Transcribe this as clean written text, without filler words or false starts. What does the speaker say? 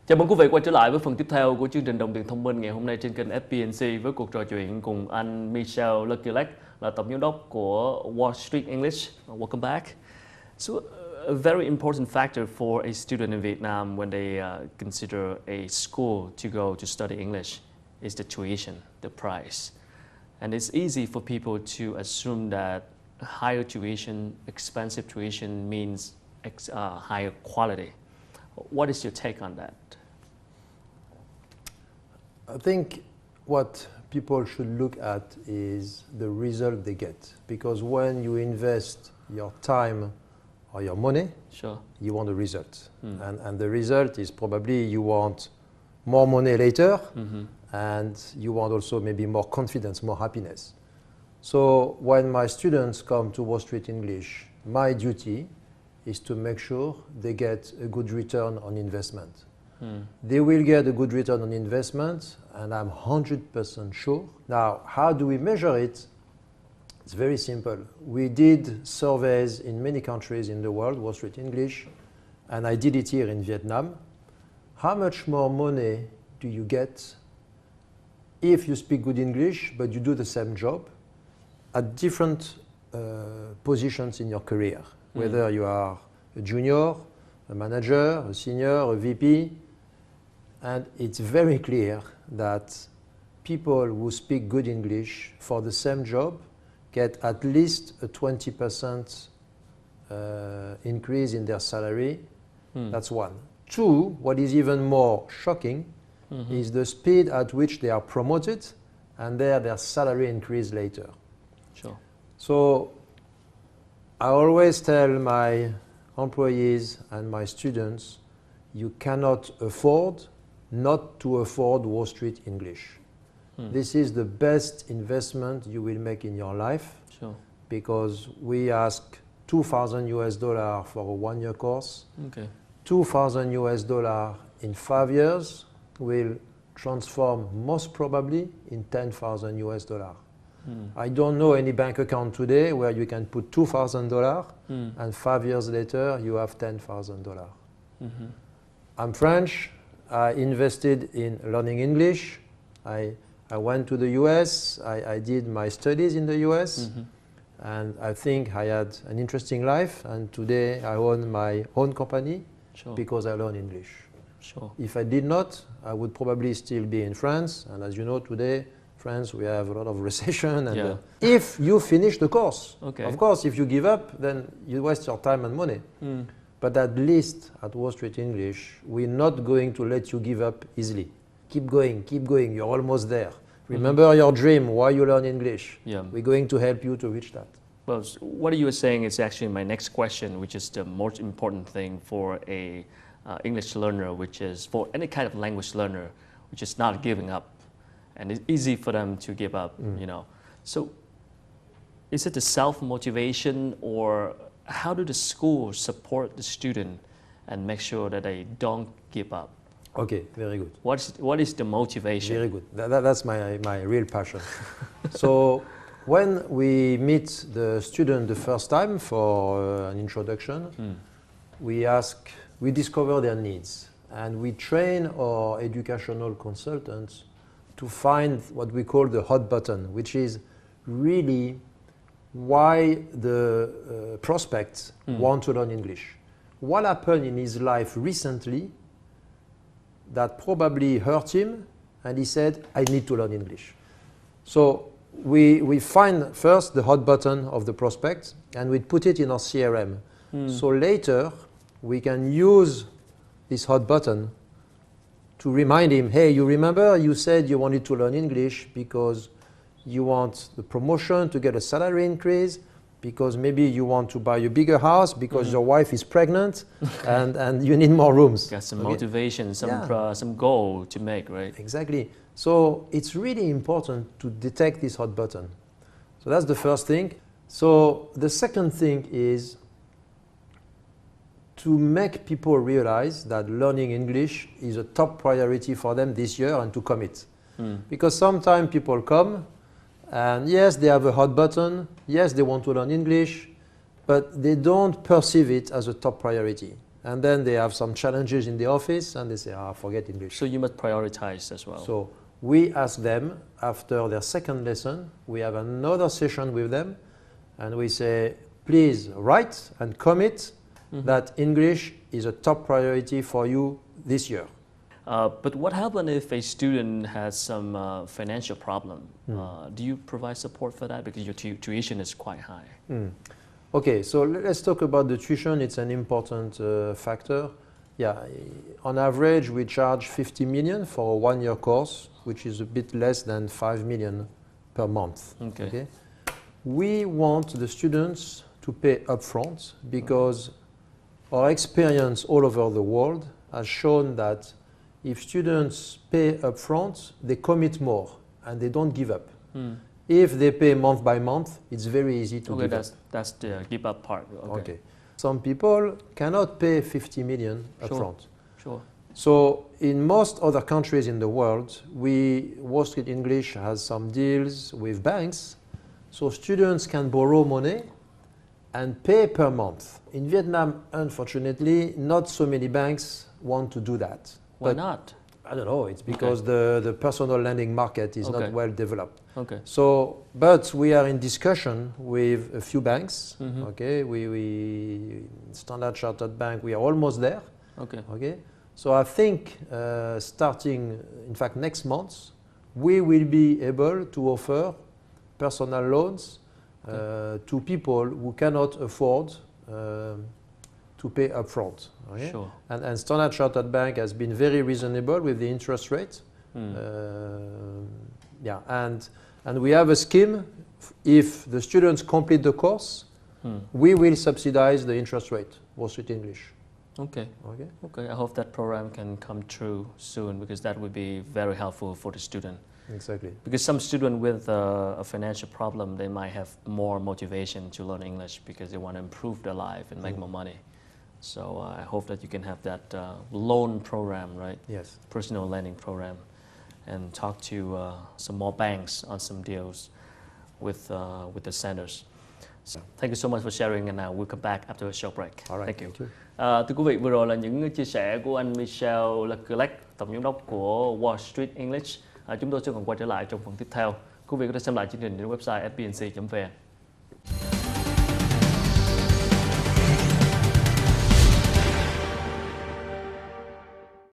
Chào mừng quý vị quay trở lại với phần tiếp theo của chương trình Đồng, tiền, thông, minh ngày hôm nay trên kênh FBNC với cuộc trò chuyện cùng anh Michel Le Quellec là tổng giám đốc của Wall Street English. Welcome back. So, a very important factor for a student in Vietnam when they consider a school to go to study English is the tuition, the price. And it's easy for people to assume that higher tuition, expensive tuition means higher quality. What is your take on that? I think what people should look at is the result they get. Because when you invest your time or your money, Sure. you want a result. And the result is probably you want more money later, and you want also maybe more confidence, more happiness. So when my students come to Wall Street English, my duty is to make sure they get a good return on investment. They will get a good return on investment, and I'm 100% sure. Now, how do we measure it? It's very simple. We did surveys in many countries in the world, Wall Street English, and I did it here in Vietnam. How much more money do you get if you speak good English, but you do the same job at different positions in your career? Whether you are a junior, a manager, a senior, a VP. And it's very clear that people who speak good English for the same job get at least a 20% increase in their salary. That's one. Two, what is even more shocking is the speed at which they are promoted and their salary increase later. Sure. So I always tell my employees and my students, you cannot afford not to afford Wall Street English. This is the best investment you will make in your life. Sure. Because we ask $2,000 for a one-year course. Okay. $2,000 in 5 years will transform most probably in $10,000. I don't know any bank account today where you can put $2,000 and 5 years later you have $10,000. I'm French. I invested in learning English. I went to the US. I did my studies in the US. And I think I had an interesting life. And today I own my own company because I learn English. Sure. If I did not, I would probably still be in France. And as you know, today, France, we have a lot of recession. And if you finish the course, of course, if you give up, then you waste your time and money. But at least at Wall Street English, we're not going to let you give up easily. Keep going, you're almost there. Remember your dream, why you learn English. We're going to help you to reach that. Well, what you were saying is actually my next question, which is the most important thing for a English learner, which is for any kind of language learner, which is not giving up. And it's easy for them to give up, you know. So is it the self-motivation, or how do the schools support the student and make sure that they don't give up? Okay, very good. What is the motivation? Very good. That's my real passion. So when we meet the student the first time for an introduction, we discover their needs, and we train our educational consultants to find what we call the hot button, which is really why the prospects want to learn English. What happened in his life recently that probably hurt him, and he said, I need to learn English. So we find first the hot button of the prospect, and we put it in our CRM. So later, we can use this hot button to remind him, hey, you remember you said you wanted to learn English because you want the promotion to get a salary increase, because maybe you want to buy a bigger house because your wife is pregnant and you need more rooms. Got some motivation, some goal to make, right? Exactly. So it's really important to detect this hot button. So that's the first thing. So the second thing is to make people realize that learning English is a top priority for them this year and to commit. Because sometimes people come and yes, they have a hot button, yes, they want to learn English, but they don't perceive it as a top priority. and then they have some challenges in the office, and they say, forget English. So you must prioritize as well. So we ask them, after their second lesson, we have another session with them, and we say, please write and commit that English is a top priority for you this year. But what happens if a student has some financial problem? Do you provide support for that? Because your tuition is quite high. Okay, so let's talk about the tuition. It's an important factor. Yeah, on average, we charge 50 million for a one-year course, which is a bit less than 5 million per month. Okay? We want the students to pay upfront because our experience all over the world has shown that if students pay upfront, they commit more and they don't give up. If they pay month by month, it's very easy to give up. That's the give up part. Okay. Some people cannot pay 50 million upfront. Sure. So in most other countries in the world, Wall Street English has some deals with banks, so students can borrow money and pay per month. In Vietnam, unfortunately, not so many banks want to do that. Why not? I don't know. It's because the personal lending market is not well developed. Okay. So, but we are in discussion with a few banks. Okay. We Standard Chartered Bank. We are almost there. Okay. Okay. So I think starting, in fact, next month, we will be able to offer personal loans to people who cannot afford to pay upfront. Okay? Sure. And Standard Chartered Bank has been very reasonable with the interest rate. Yeah, and we have a scheme. If the students complete the course, we will subsidize the interest rate, Wall Street English. Okay. Okay. Okay. I hope that program can come true soon because that would be very helpful for the student. Exactly. Because some student with a financial problem, they might have more motivation to learn English because they want to improve their life and make more money. So I hope that you can have that loan program, right? Yes. Personal lending program, and talk to some more banks on some deals with the centers. So, thank you so much for sharing, and we'll come back after a short break. All right. Thank you. Thưa quý vị, vừa rồi là những chia sẻ của anh Michel Le Quellec, tổng giám đốc của Wall Street English. Chúng tôi sẽ còn quay trở lại trong phần tiếp theo. Quý vị có thể xem lại chương trình trên website fbnc.vn.